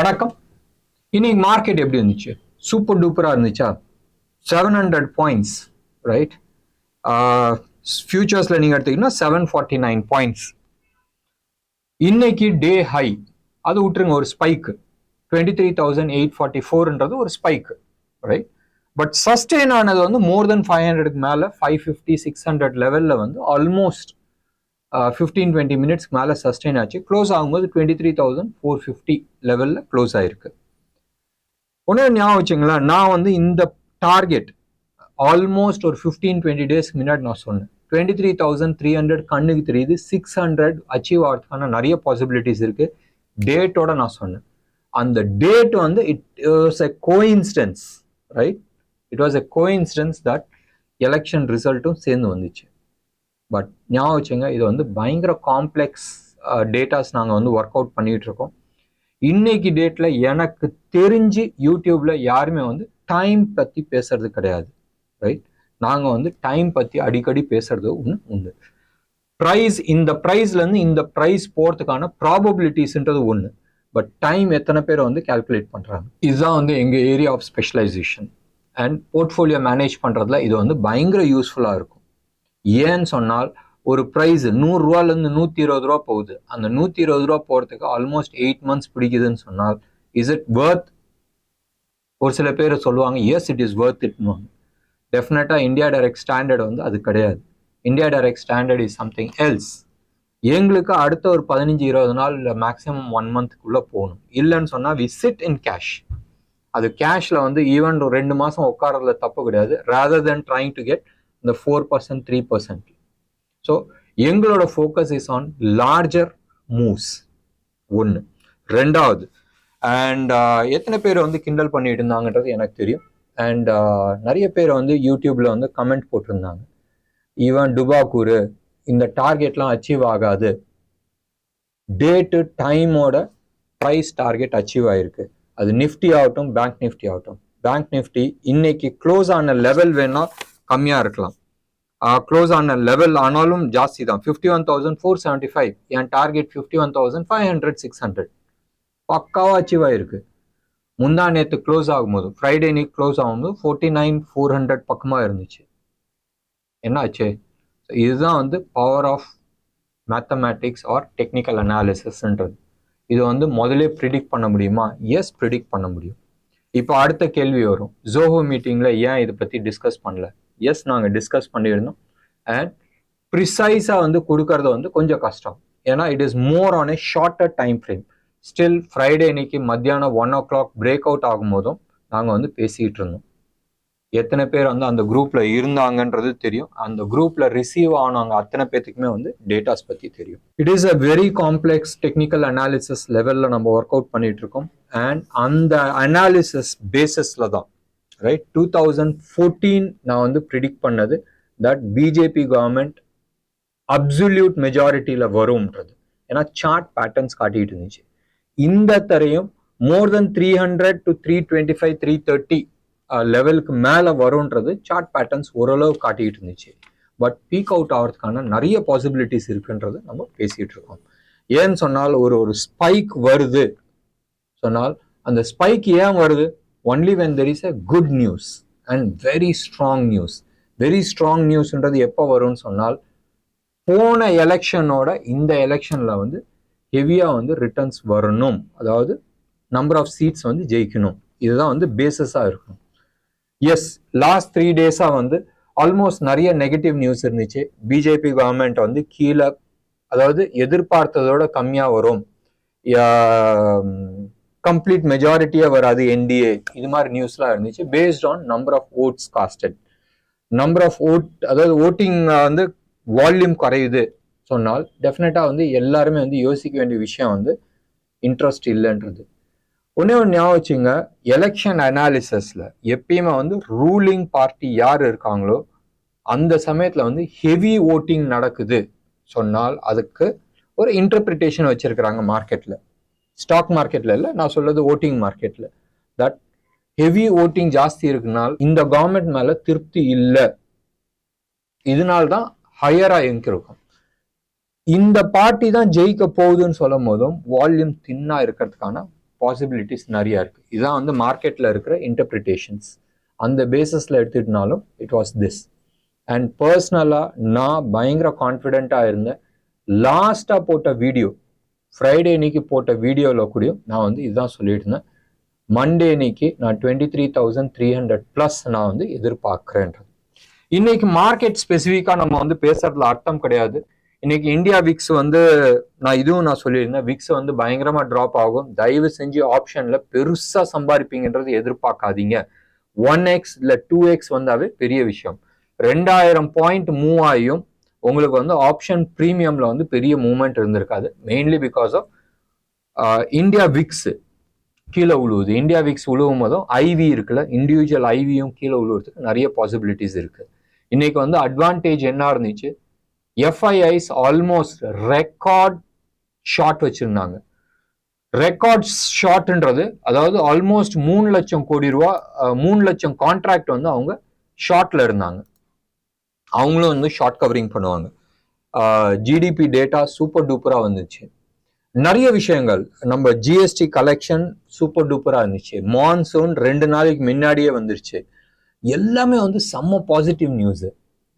வணக்கம். இன்னைக்கு மார்க்கெட் எப்படி இருந்துச்சு? சூப்பர் டூப்பரா இருந்துச்சா? 700 பாயிண்ட்ஸ், ரைட்? ஃபியூச்சர்ஸ்ல நீங்க எடுத்தீங்கன்னா 749 பாயிண்ட்ஸ். இன்னைக்கு டே ஹை, அது விட்டுருங்க, ஒரு ஸ்பைக் 23,844ன்றது ஒரு ஸ்பைக், ரைட்? பட் சஸ்டெயின் ஆனது வந்து மோர் தென் 500க்கு மேல 550 600 லெவல்ல வந்து ஆல்மோஸ்ட் 15-20 மினிட்ஸ்க்கு மேலே சஸ்டெயின் ஆச்சு. க்ளோஸ் ஆகும்போது 23,450 லெவலில் க்ளோஸ் ஆயிருக்கு. ஒன்று ஞாபகம் வச்சுங்களேன், நான் வந்து இந்த டார்கெட் ஆல்மோஸ்ட் ஒரு 15-20 டேஸ்க்கு முன்னாடி நான் சொன்னேன். 23,300 கண்ணுக்கு தெரியுது, 600 அச்சீவ் ஆகிறதுக்கான நிறைய பாசிபிலிட்டிஸ் இருக்கு. டேட்டோட நான் சொன்னேன். அந்த டேட் வந்து it was a coincidence, right? It was a coincidence that election ரிசல்ட்டும் சேர்ந்து வந்துச்சு. பட் ஞாபகம் வச்சுங்க, இது வந்து பயங்கர காம்ப்ளெக்ஸ் டேட்டாஸ் நாங்கள் வந்து ஒர்க் அவுட் பண்ணிட்டு இருக்கோம். இன்னைக்கு டேட்ல எனக்கு தெரிஞ்சு யூடியூப்ல யாருமே வந்து டைம் பத்தி பேசுறது கிடையாது, ரைட்? நாங்கள் வந்து டைம் பத்தி அடிக்கடி பேசுறது ஒன்று உண்டு. ப்ரைஸ், இந்த ப்ரைஸ்ல இருந்து இந்த ப்ரைஸ் போறதுக்கான ப்ராபபிலிட்டிஸ்ன்றது ஒன்று. பட் டைம் எத்தனை பேர் வந்து கால்குலேட் பண்றாங்க? இதுதான் வந்து எங்க area of specialisation. And portfolio manage பண்றதுல இது வந்து பயங்கர யூஸ்ஃபுல்லா இருக்கும். ஏன்னு சொன்னால், ஒரு ப்ரைஸ் 100 ரூபாயிலிருந்து 120 ரூபா போகுது. அந்த 120 ரூபா போறதுக்கு ஆல்மோஸ்ட் 8 மந்த்ஸ் பிடிக்குதுன்னு சொன்னால், இஸ் இட் வர்த்? ஒரு சில பேர் சொல்லுவாங்க எஸ் இட் இஸ் வர்த் இட்னுவாங்க. டெஃபினட்டா இந்தியா டைரக்ட் ஸ்டாண்டர்ட் வந்து அது கிடையாது. India direct standard is something else. எங்களுக்கு அடுத்த ஒரு 15-20 நாள் இல்லை மேக்ஸிமம் 1 மந்த்க்குள்ள போகணும். இல்லைன்னு சொன்னா வி சிட் இன் கேஷ். அது கேஷ்ல வந்து ஈவன் 2 மாசம் உட்காரதுல தப்பு கிடையாது. Rather then trying to get இந்த 4% 3%. ஸோ எங்களோட focus is on larger moves. ஒன்று. ரெண்டாவது, அண்ட் எத்தனை பேர் வந்து கிண்டல் பண்ணிட்டு இருந்தாங்கன்றது எனக்கு தெரியும். அண்ட் நிறைய பேர் வந்து யூடியூப்ல வந்து கமெண்ட் போட்டிருந்தாங்க, ஈவன் டுபாக்கூர் இந்த டார்கெட்லாம் அச்சீவ் ஆகாது, டேட்டு டைமோட ப்ரைஸ் டார்கெட் அச்சீவ் ஆயிருக்கு. அது நிஃப்டி ஆகட்டும், பேங்க் நிஃப்டி ஆகட்டும். பேங்க் நிஃப்டி இன்னைக்கு க்ளோஸ் ஆன லெவல் வேணா கம்மியா இருக்கலாம், க்ளோஸ் ஆன லெவல் ஆனாலும் ஜாஸ்தி தான். 51,475. என் டார்கெட் 51,500 600 பக்காவா அச்சீவ் ஆயிருக்கு. முந்தா நேற்று க்ளோஸ் ஆகும்போது, ஃப்ரைடே நீக்கு க்ளோஸ் ஆகும்போது 49,400 பக்கமா இருந்துச்சு. என்ன ஆச்சு? இதுதான் வந்து power of mathematics or technical அனாலிசிஸ்ன்றது. இது வந்து முதலே ப்ரிடிக்ட் பண்ண முடியுமா? எஸ், ப்ரிடிக்ட் பண்ண முடியும். இப்போ அடுத்த கேள்வி வரும், ஜோஹோ மீட்டிங்ல ஏன் இதை பத்தி டிஸ்கஸ் பண்ணல? எஸ், நாங்கள் டிஸ்கஸ் பண்ணியிருந்தோம். அண்ட் ப்ரிசைஸாக வந்து கொடுக்கறது வந்து கொஞ்சம் கஷ்டம். ஏன்னா it is more on a shorter time frame. Still Friday இன்னைக்கு மத்தியானம் 1 o'clock பிரேக் அவுட் ஆகும்போதும் நாங்கள் வந்து பேசிகிட்டு இருந்தோம். எத்தனை பேர் வந்து அந்த குரூப்ல இருந்தாங்கன்றது தெரியும். அந்த குரூப்ல ரிசீவ் ஆனவங்க அத்தனை பேத்துக்குமே வந்து டேட்டாஸ் பத்தி தெரியும். It is a very complex technical analysis லெவல்ல நம்ம ஒர்க் அவுட் பண்ணிட்டு இருக்கோம். அண்ட் அந்த அனாலிசிஸ் பேசிஸ்ல தான், ரைட், 2014 நான் வந்து ப்ரிடிக்ட் பண்ணது தட் பிஜேபி கவர்மெண்ட் அப்சல்யூட் மெஜாரிட்டியில வரும்ன்றது. ஏன்னா சார்ட் பேட்டர்ன்ஸ் காட்டிட்டு இருந்துச்சு. இந்த தரையும் மோர் தென் 300 to 325 330 லெவலுக்கு மேல வரும்ன்றது சார்ட் பேட்டர்ன்ஸ் ஓரளவு காட்டிட்டு இருந்துச்சு. பட் பீக் அவுட் ஆகிறதுக்கான நிறைய பாசிபிலிட்டிஸ் இருக்குன்றது நம்ம பேசிட்டு இருக்கோம். ஏன்னு சொன்னால், ஒரு ஸ்பைக் வருது சொன்னால், அந்த ஸ்பைக் ஏன் வருது? Only when there is a good news and very strong news. Very strong நியூஸ்ன்றது எப்போ வரும்னு சொன்னால், போன எலெக்ஷனோட இந்த எலெக்ஷன்ல வந்து ஹெவியா வந்து ரிட்டர்ன்ஸ் வரணும், அதாவது நம்பர் ஆஃப் சீட்ஸ் வந்து ஜெயிக்கணும். இதுதான் வந்து பேசஸா இருக்கும். எஸ், லாஸ்ட் 3 days வந்து ஆல்மோஸ்ட் நிறைய நெகட்டிவ் நியூஸ் இருந்துச்சு. பிஜேபி கவர்மெண்ட் வந்து கீழே, அதாவது எதிர்பார்த்ததோட கம்மியா வரும், கம்ப்ளீட் மெஜாரிட்டியா வராது என்டிஏ, இது மாதிரி நியூஸ்லாம் இருந்துச்சு. Based on number of votes casted. Number of vote, அதாவது ஓட்டிங் வந்து வால்யூம் குறையுது சொன்னால் டெஃபினட்டா வந்து எல்லாருமே வந்து யோசிக்க வேண்டிய விஷயம் வந்து இன்ட்ரெஸ்ட் இல்லைன்றது. ஒன்னே ஒன்று ஞாபகம் வச்சுங்க, எலெக்ஷன் அனாலிசிஸ்ல எப்பயுமே வந்து ரூலிங் பார்ட்டி யார் இருக்காங்களோ அந்த சமயத்துல வந்து ஹெவி ஓட்டிங் நடக்குது சொன்னால் அதுக்கு ஒரு இன்டர்பிரிட்டேஷன் வச்சிருக்கிறாங்க மார்க்கெட்ல. ஸ்டாக் மார்க்கெட்ல இல்லை, நான் சொல்றது ஓட்டிங் மார்க்கெட்ல. தட் ஹெவி ஓட்டிங் ஜாஸ்தி இருக்குனால் இந்த கவர்மெண்ட் மேல திருப்தி இல்லை, இதனால்தான் ஹையரா இருக்கும். இந்த பார்ட்டி தான் ஜெயிக்க போகுதுன்னு சொல்லும் போதும் வால்யூம் தின்னா இருக்கிறதுக்கான பாசிபிலிட்டிஸ் நிறைய இருக்கு. இதுதான் வந்து மார்க்கெட்ல இருக்கிற இன்டர்பிரிட்டேஷன்ஸ். அந்த பேசிஸ்ல எடுத்துக்கிட்டாலும் இட் வாஸ் திஸ். அண்ட் பர்சனலா நான் பயங்கர கான்ஃபிடென்ட்டா இருந்தேன். லாஸ்டா போட்ட வீடியோ, ஃப்ரைடே அன்னைக்கு போட்ட வீடியோவில் கூட நான் வந்து இதுதான் சொல்லிட்டு இருந்தேன். மண்டே அன்னைக்கு நான் 23,300 ப்ளஸ் நான் வந்து எதிர்பார்க்கிறேன்றது. இன்னைக்கு மார்க்கெட் ஸ்பெசிஃபிக்கா நம்ம வந்து பேசுறதுல அர்த்தம் கிடையாது. இன்னைக்கு இந்தியா விக்ஸ் வந்து நான் சொல்லியிருந்தேன், விக்ஸ் வந்து பயங்கரமா டிராப் ஆகும். தயவு செஞ்சு ஆப்ஷன்ல பெருசா சம்பாதிப்பீங்கன்றது எதிர்பார்க்காதீங்க. 1x இல்ல 2x வந்தாவே பெரிய விஷயம். 2000 பாயிண்ட் மூவ் ஆகியும் உங்களுக்கு வந்து ஆப்ஷன் ப்ரீமியம்ல வந்து பெரிய மூவ்மெண்ட் இருந்திருக்காது. Mainly because of India VIX கீழே உழுவுது. இந்தியா விக்ஸ் உழுவும் போதும் ஐவி இருக்குல்ல, இண்டிவிஜுவல் ஐவியும் கீழே உழுவுறதுக்கு நிறைய பாசிபிலிட்டிஸ் இருக்கு. இன்னைக்கு வந்து அட்வான்டேஜ் என்ன இருந்துச்சு, எஃப்ஐஐஸ் ஆல்மோஸ்ட் ரெக்கார்ட் ஷார்ட் வச்சிருந்தாங்க. ரெக்கார்ட் ஷார்ட்ன்றது அதாவது ஆல்மோஸ்ட் 3 லட்சம் கோடி ரூபா 3 லட்சம் கான்ட்ராக்ட் வந்து அவங்க ஷார்ட்ல இருந்தாங்க. அவங்களும் வந்து ஷார்ட் கவரிங் பண்ணுவாங்க. ஜிடிபி டேட்டா சூப்பர் டூப்பரா வந்துச்சு. நிறைய விஷயங்கள், நம்ம ஜிஎஸ்டி கலெக்ஷன் சூப்பர் டூப்பரா இருந்துச்சு. மான்சூன் 2 நாளைக்கு முன்னாடியே வந்துருச்சு. எல்லாமே வந்து செம்ம பாசிட்டிவ் நியூஸ்.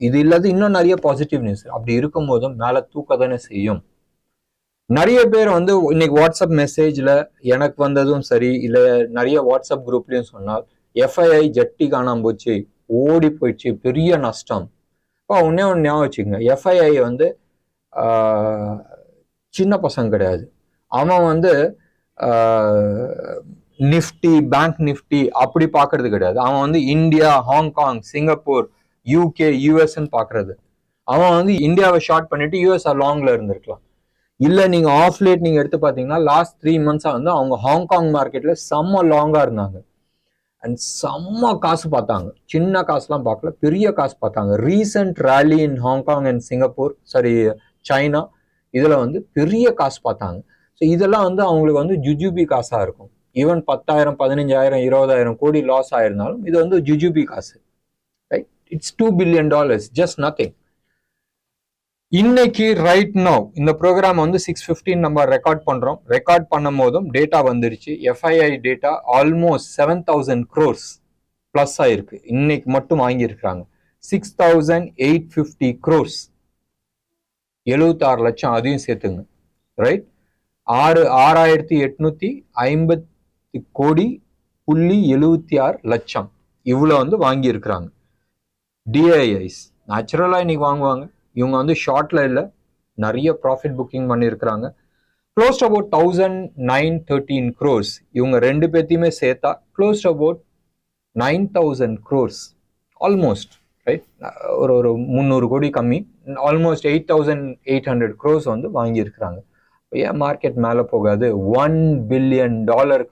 இது இல்லாத இன்னும் நிறைய பாசிட்டிவ் நியூஸ். அப்படி இருக்கும் போதும் மேல தூக்க தானே செய்யும். நிறைய பேர் வந்து இன்னைக்கு வாட்ஸ்அப் மெசேஜ்ல எனக்கு வந்ததும் சரி, இல்ல நிறைய வாட்ஸ்அப் குரூப்லயும் சொன்னால் எஃப்ஐஐ ஜட்டி காணாம போச்சு, ஓடி போயிடுச்சு, பெரிய நஷ்டம். ஒன்னே ஒன்று ஞாபகம் வச்சுக்கோங்க, எஃப்ஐஐ வந்து சின்ன பசங்க கிடையாது. அவன் வந்து நிஃப்டி, பேங்க் நிஃப்டி அப்படி பாக்குறது கிடையாது. அவன் வந்து இந்தியா, ஹாங்காங், சிங்கப்பூர், யூகே, யூஎஸ்ன்னு பாக்குறது. அவன் வந்து இந்தியாவை ஷார்ட் பண்ணிட்டு யூஎஸ் லாங்ல இருந்திருக்கலாம். இல்ல நீங்க ஆஃப்லேட் நீங்க எடுத்து பாத்தீங்கன்னா லாஸ்ட் 3 மந்த்ஸா வந்து அவங்க ஹாங்காங் மார்க்கெட்ல செம்ம லாங்கா இருந்தாங்க. அண்ட் செம்ம காசு பார்த்தாங்க. சின்ன காசுலாம் பார்க்கல, பெரிய காசு பார்த்தாங்க. Recent rally in Hong Kong and Singapore, China, இதுல வந்து பெரிய காசு பார்த்தாங்க. ஸோ இதெல்லாம் வந்து அவங்களுக்கு வந்து ஜுஜுபி காசா இருக்கும். ஈவன் 10,000, 15,000, 20,000 கோடி லாஸ் ஆயிருந்தாலும் இது வந்து ஜுஜுபி காசு. Right? It's $2 billion, just nothing. இன்னைக்கு ரைட் நவ் இந்த ப்ரோக்ராம் வந்து 6:15 நம்ம ரெக்கார்ட் பண்றோம். ரெக்கார்ட் பண்ணும் போதும் டேட்டா வந்துருச்சு. FII data almost 7,000 crores plus ஆயிருக்கு. இன்னைக்கு மட்டும் வாங்கியிருக்காங்க 6,850 crores, 76 லட்சம் அதையும் சேர்த்துங்க. ரைட்? 6,850 கோடி புள்ளி 76 லட்சம் இவ்வளவு வந்து வாங்கி இருக்கிறாங்க. டிஐஐஸ் நேச்சுரலா இன்னைக்கு வாங்குவாங்க. இவங்க வந்து ஷார்ட்ல இல்ல, நிறைய ப்ராஃபிட் புக்கிங் பண்ணியிருக்கிறாங்க. Close about 1,913 crores. இவங்க ரெண்டு பேர்த்தையுமே சேர்த்தா close about 9,000 crores almost. Right? ஒரு 300 கோடி கம்மி, ஆல்மோஸ்ட் 8,800 crores வந்து வாங்கியிருக்கிறாங்க. ஏன் மார்க்கெட் மேலே போகாது? $1 billion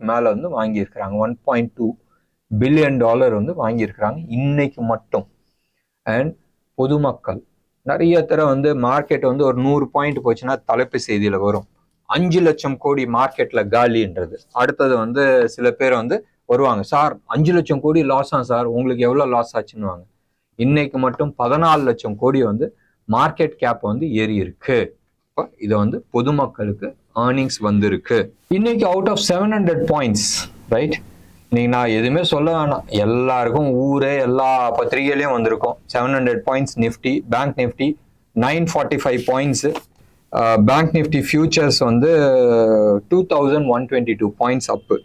மேல வந்து வாங்கியிருக்கிறாங்க. $1.2 billion வந்து வாங்கியிருக்கிறாங்க இன்னைக்கு மட்டும். அண்ட் பொதுமக்கள் நிறைய தடவை வந்து மார்க்கெட் வந்து ஒரு 100 பாயிண்ட் போச்சுன்னா தலைப்பு செய்தியில வரும் 5 லட்சம் கோடி மார்க்கெட்ல காலின்றது. அடுத்தது வந்து சில பேர் வந்து வருவாங்க, சார் 5 லட்சம் கோடி லாஸ் சார், உங்களுக்கு எவ்வளவு லாஸ் ஆச்சுன்னு. இன்னைக்கு மட்டும் 14 லட்சம் கோடி வந்து மார்க்கெட் கேப் வந்து ஏறி இருக்கு. இது வந்து பொதுமக்களுக்கு ஏர்னிங்ஸ் வந்திருக்கு. இன்னைக்கு அவுட் ஆஃப் 700 பாயிண்ட்ஸ், ரைட்? இன்னைக்கு நான் எதுவுமே சொல்ல வேணாம், எல்லாருக்கும் ஊரே எல்லா பத்திரிகையிலையும் வந்திருக்கும். 700 points Nifty, bank Nifty 945 points, bank Nifty features வந்து 2,122 பாயிண்ட்ஸ் அப்பு.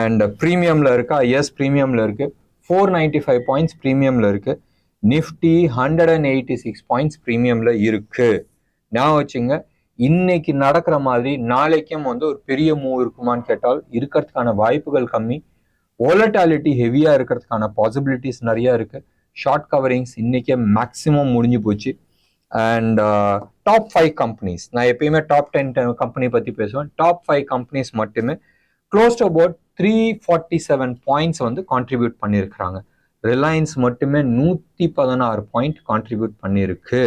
அண்ட் ப்ரீமியம்ல இருக்கா? எஸ், ப்ரீமியம்ல இருக்கு. 495 பாயிண்ட்ஸ் ப்ரீமியம்ல இருக்கு. நிஃப்டி 186 பாயிண்ட்ஸ் ப்ரீமியம்ல இருக்கு. ஞாபகம் வச்சுங்க, இன்னைக்கு நடக்கிற மாதிரி நாளைக்கும் வந்து ஒரு பெரிய மூவ் இருக்குமான்னு கேட்டால் இருக்கிறதுக்கான வாய்ப்புகள் கம்மி. வோலட்டாலிட்டி ஹெவியா இருக்கிறதுக்கான பாசிபிலிட்டிஸ் நிறைய இருக்கு. ஷார்ட் கவரிங்ஸ் இன்னைக்கே மேக்சிமம் முடிஞ்சு போச்சு. அண்ட் டாப் 5 கம்பெனிஸ், நான் எப்பயுமே டாப் 10 கம்பெனி பத்தி பேசுவேன். டாப் 5 கம்பெனிஸ் மட்டுமே க்ளோஸ் டு அபவுட் 347 பாயிண்ட்ஸ் வந்து கான்ட்ரிபியூட் பண்ணியிருக்கிறாங்க. ரிலையன்ஸ் மட்டுமே 116 பாயிண்ட் கான்ட்ரிபியூட் பண்ணியிருக்கு.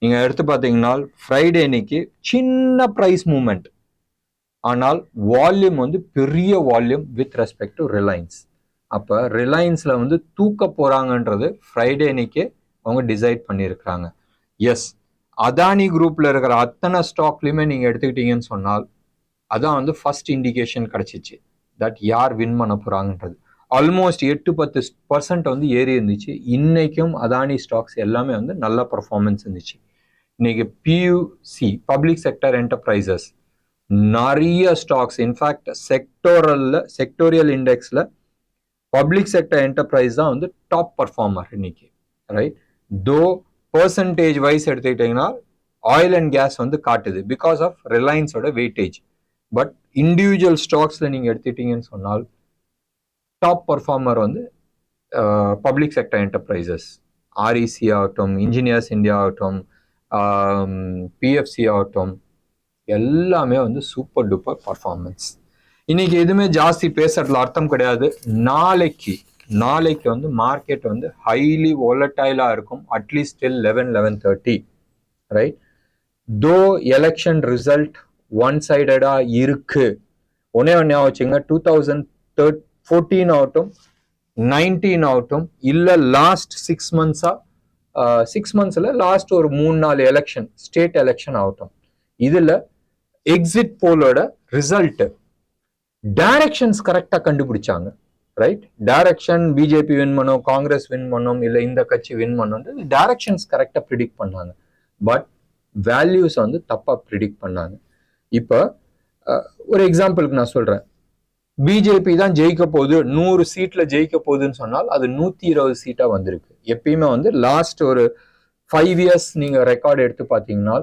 நீங்க எடுத்து பார்த்தீங்கன்னா ஃப்ரைடே இன்னைக்கு சின்ன பிரைஸ் மூவ்மெண்ட், ஆனால் வால்யூம் வந்து பெரிய volume with respect to Reliance. அப்ப ரிலையன்ஸ்ல வந்து தூக்க போறாங்கன்றது ஃப்ரைடே இன்னைக்கு அவங்க டிசைட் பண்ணியிருக்கிறாங்க. எஸ், அதானி குரூப்ல இருக்கிற அத்தனை ஸ்டாக்லயுமே நீங்க எடுத்துக்கிட்டீங்கன்னு சொன்னால் அதான் வந்து ஃபர்ஸ்ட் இண்டிகேஷன் கிடைச்சிச்சு தட் யார் வின் பண்ண போறாங்கன்றது. ஆல்மோஸ்ட் 8-10% வந்து ஏறி இருந்துச்சு. இன்னைக்கும் அதானி ஸ்டாக்ஸ் எல்லாமே வந்து நல்ல பர்ஃபார்மன்ஸ் இருந்துச்சு. இன்னைக்கு பியூசி பப்ளிக் செக்டர் என்டர்பிரைசஸ் நிறைய ஸ்டாக்ஸ், இன்ஃபேக்ட் செக்டோரியல் இண்டெக்ஸ்ல பப்ளிக் செக்டர் என்டர்பிரைஸ் தான் வந்து டாப் பர்ஃபார்மர் இன்னைக்கு, ரைட்? தோ பர்சன்டேஜ் வைஸ் எடுத்துக்கிட்டீங்கன்னா ஆயில் அண்ட் கேஸ் வந்து காட்டுது பிகாஸ் ஆஃப் ரிலையன்ஸோட வெயிட்டேஜ். பட் இண்டிவிஜுவல் ஸ்டாக்ஸ்ல நீங்க எடுத்துட்டீங்கன்னு சொன்னால் டாப் பர்ஃபார்மர் வந்து பப்ளிக் செக்டர் என்டர்பிரைசஸ், ஆர்இசி ஆகட்டும், இன்ஜினியர்ஸ் இந்தியா ஆகட்டும், பிஎஃப்சி ஆகட்டும், எல்லாமே வந்து சூப்பர் டூப்பர் பர்ஃபார்மன்ஸ். இன்னைக்கு எதுவுமே ஜாஸ்தி பேசுறதுல அர்த்தம் கிடையாது. நாளைக்கு வந்து மார்க்கெட் வந்து ஹைலி வாலடைலா இருக்கும், அட்லீஸ்ட் டில் 11-11:30, ரைட்? தோ எலெக்ஷன் ரிசல்ட் ஒன் சைடடா இருக்கு. ஒன்னே வச்சுங்க, 2014 ஆகட்டும், 19 ஆகட்டும், இல்ல லாஸ்ட் 6 months-ஆ 6 months-ல லாஸ்ட் ஒரு 3-4 எலெக்ஷன், ஸ்டேட் எலெக்ஷன் ஆகட்டும், இதுல எக்ஸிட் போலோட ரிசல்ட் டைரக்ஷன்ஸ் கரெக்டா கண்டுபிடிச்சாங்க, ரைட்? டைரக்ஷன் பிஜேபி வின் பண்ணும், காங்கிரஸ் வின் பண்ணும், இல்ல இந்த கட்சி வின் பண்ணும், டைரக்ஷன்ஸ் கரெக்டா ப்ரிடிக்ட் பண்ணாங்க. பட் வேல்யூஸ் வந்து தப்பா ப்ரிடிக்ட் பண்ணாங்க. இப்ப ஒரு எக்ஸாம்பிளுக்கு நான் சொல்றேன், பிஜேபி தான் ஜெயிக்க போகுது, 100 சீட்ல ஜெயிக்க போகுதுன்னு சொன்னால் அது 120 சீட்டா வந்திருக்கு. எப்பயுமே வந்து லாஸ்ட் ஒரு 5 years நீங்க ரெக்கார்ட் எடுத்து பார்த்தீங்கன்னா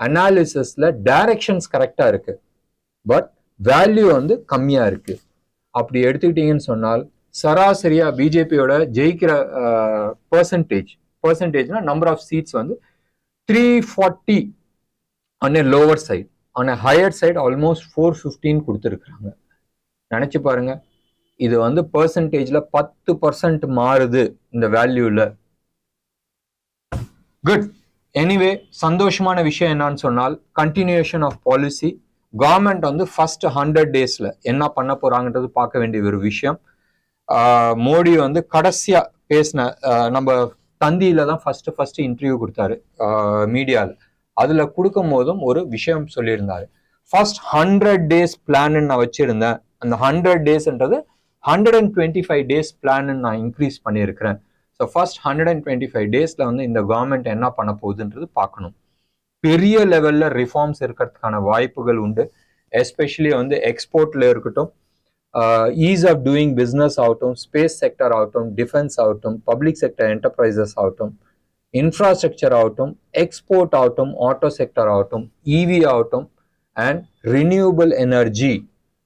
அனாலிசிஸ்ல டைரக்ஷன்ஸ் கரெக்டா இருக்கு, பட் வேல்யூ வந்து கம்மியா இருக்கு. அப்படி எடுத்துக்கிட்டீங்கன்னு சொன்னால் சராசரியா பிஜேபியோட ஜெயிக்கிற பர்சன்டேஜ்னா நம்பர் ஆஃப் சீட்ஸ் வந்து 340 on a lower side, on a higher side almost 415 கொடுத்துருக்காங்க. நினைச்சு பாருங்க, இது வந்து பர்சன்டேஜ்ல 10% மாறுது இந்த வேல்யூல. குட். எனிவே, சந்தோஷமான விஷயம் என்னன்னு சொன்னால் கண்டினியூஷன் ஆஃப் பாலிசி. கவர்மெண்ட் வந்து ஃபர்ஸ்ட் 100 daysல என்ன பண்ண போறாங்கன்றது பார்க்க வேண்டிய ஒரு விஷயம். மோடி வந்து கடைசியா பேசின நம்ம தந்தியில தான் ஃபர்ஸ்ட் இன்டர்வியூ கொடுத்தாரு மீடியால. அதுல கொடுக்கும் போதும் ஒரு விஷயம் சொல்லியிருந்தாரு. ஃபர்ஸ்ட் 100 days பிளான் நான் வச்சிருந்தேன், அந்த 100 daysன்றது 125 days பிளான் நான் இன்க்ரீஸ் பண்ணியிருக்கிறேன். ஸோ ஃபர்ஸ்ட் 125 daysல வந்து இந்த கவர்மெண்ட் என்ன பண்ண போகுதுன்றது பார்க்கணும். பெரிய லெவல்ல ரிஃபார்ம்ஸ் இருக்கிறதுக்கான வாய்ப்புகள் உண்டு. எஸ்பெஷலி வந்து எக்ஸ்போர்ட்ல இருக்கட்டும், ஈஸ் ஆஃப் டூயிங் பிஸ்னஸ் ஆகட்டும், ஸ்பேஸ் செக்டர் ஆகட்டும், டிஃபென்ஸ் ஆகட்டும், பப்ளிக் செக்டர் என்டர்பிரைசஸ் ஆகட்டும், இன்ஃப்ராஸ்ட்ரக்சர் ஆகட்டும், எக்ஸ்போர்ட் ஆகட்டும், ஆட்டோ செக்டர் ஆகட்டும், இவி ஆகட்டும், அண்ட் ரினியூவபிள் எனர்ஜி,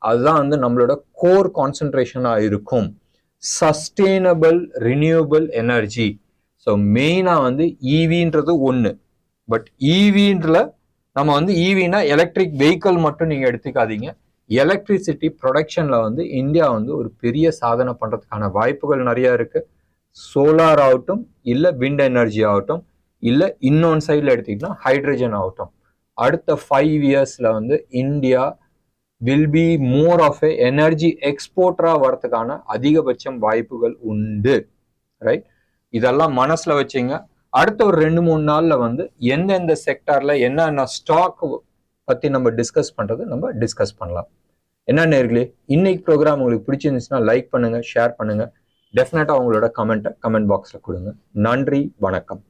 அதுதான் வந்து நம்மளோட கோர் கான்சென்ட்ரேஷனாக இருக்கும். Sustainable renewable energy. ஸோ மெயினாக வந்து ஈவின்றது ஒன்று. பட் ஈவின்ல நம்ம வந்து ஈவினா எலக்ட்ரிக் வெஹிக்கிள் மட்டும் நீங்கள் எடுத்துக்காதீங்க. எலக்ட்ரிசிட்டி ப்ரொடக்ஷன்ல வந்து இந்தியா வந்து ஒரு பெரிய சாதனை பண்ணுறதுக்கான வாய்ப்புகள் நிறைய இருக்கு. சோலார் ஆகட்டும், இல்லை விண்ட் எனர்ஜி ஆகட்டும், இல்லை இன்னொன்று சைடில் எடுத்துக்கிட்டா ஹைட்ரஜன் ஆகட்டும். அடுத்த 5 yearsல வந்து India will be more of a energy எக்ஸ்போர்ட்டரா வரதுக்கான அதிகபட்சம் வாய்ப்புகள் உண்டு, ரைட்? இதெல்லாம் மனசுல வச்சுங்க. அடுத்த ஒரு 2-3 நாள்ல வந்து எந்தெந்த செக்டார்ல என்னென்ன ஸ்டாக் பத்தி நம்ம டிஸ்கஸ் பண்ணலாம். என்ன நேர்களே, இன்னைக்கு ப்ரோக்ராம் உங்களுக்கு பிடிச்சிருந்துச்சுன்னா லைக் பண்ணுங்க, ஷேர் பண்ணுங்க. டெஃபினட்டா உங்களோட கமெண்ட் பாக்ஸ்ல கொடுங்க. நன்றி, வணக்கம்.